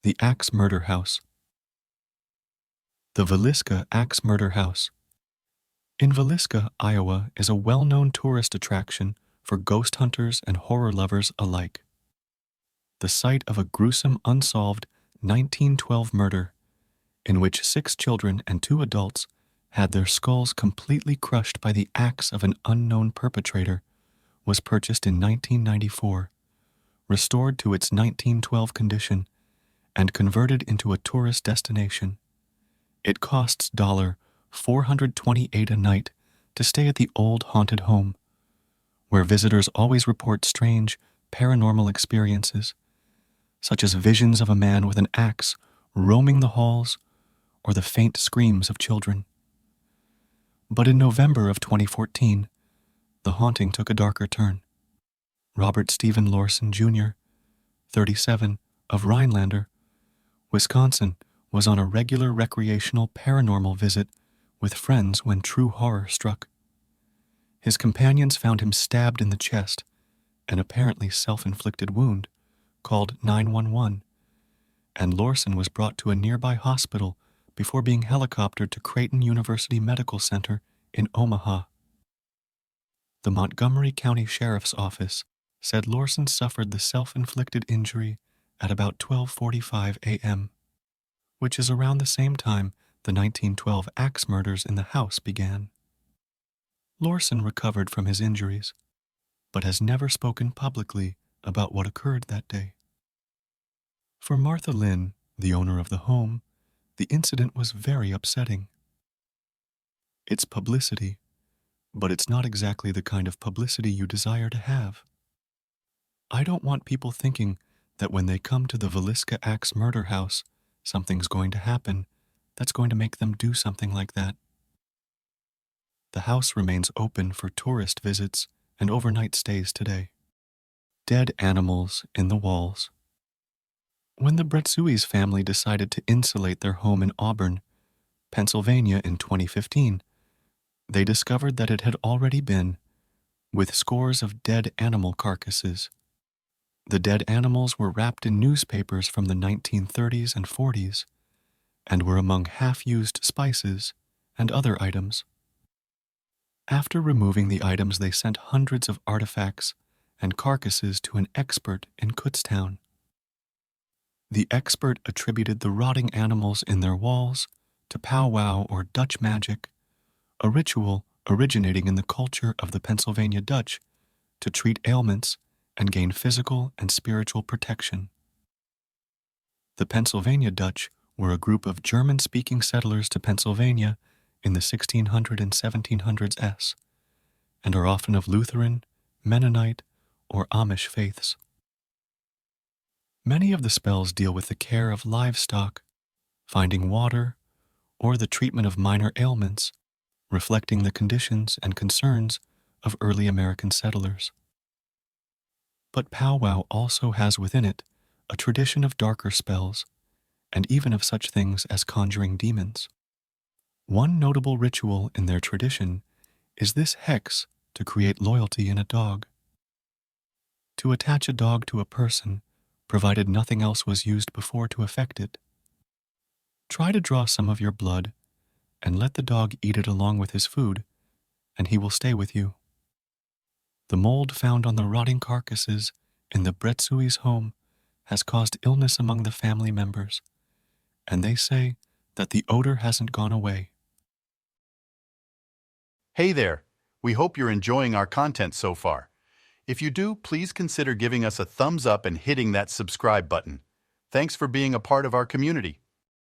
The Axe Murder House. The Villisca Axe Murder House. In Villisca, Iowa, is a well-known tourist attraction for ghost hunters and horror lovers alike. The site of a gruesome, unsolved 1912 murder in which 6 children and 2 adults had their skulls completely crushed by the axe of an unknown perpetrator was purchased in 1994, restored to its 1912 condition, and converted into a tourist destination. It costs $428 a night to stay at the old haunted home, where visitors always report strange, paranormal experiences, such as visions of a man with an axe roaming the halls or the faint screams of children. But in November of 2014, the haunting took a darker turn. Robert Stephen Lorson Jr., 37, of Rhinelander, Wisconsin, was on a regular recreational paranormal visit with friends when true horror struck. His companions found him stabbed in the chest, an apparently self-inflicted wound, called 911, and Lorson was brought to a nearby hospital before being helicoptered to Creighton University Medical Center in Omaha. The Montgomery County Sheriff's Office said Lorson suffered the self-inflicted injury at about 12:45 a.m., which is around the same time the 1912 axe murders in the house began. Lorson recovered from his injuries, but has never spoken publicly about what occurred that day. For Martha Lynn, the owner of the home, the incident was very upsetting. It's publicity, but it's not exactly the kind of publicity you desire to have. I don't want people thinking that when they come to the Villisca Axe Murder House, something's going to happen that's going to make them do something like that. The house remains open for tourist visits and overnight stays today. Dead animals in the walls. When the Bretsuis family decided to insulate their home in Auburn, Pennsylvania in 2015, they discovered that it had already been with scores of dead animal carcasses. The dead animals were wrapped in newspapers from the 1930s and 40s and were among half-used spices and other items. After removing the items, they sent hundreds of artifacts and carcasses to an expert in Kutztown. The expert attributed the rotting animals in their walls to powwow or Dutch magic, a ritual originating in the culture of the Pennsylvania Dutch to treat ailments and gain physical and spiritual protection. The Pennsylvania Dutch were a group of German-speaking settlers to Pennsylvania in the 1600s and 1700s and are often of Lutheran, Mennonite, or Amish faiths. Many of the spells deal with the care of livestock, finding water, or the treatment of minor ailments, reflecting the conditions and concerns of early American settlers. But powwow also has within it a tradition of darker spells, and even of such things as conjuring demons. One notable ritual in their tradition is this hex to create loyalty in a dog. To attach a dog to a person, provided nothing else was used before to effect it. Try to draw some of your blood and let the dog eat it along with his food, and he will stay with you. The mold found on the rotting carcasses in the Bretsuis' home has caused illness among the family members, and they say that the odor hasn't gone away. Hey there! We hope you're enjoying our content so far. If you do, please consider giving us a thumbs up and hitting that subscribe button. Thanks for being a part of our community.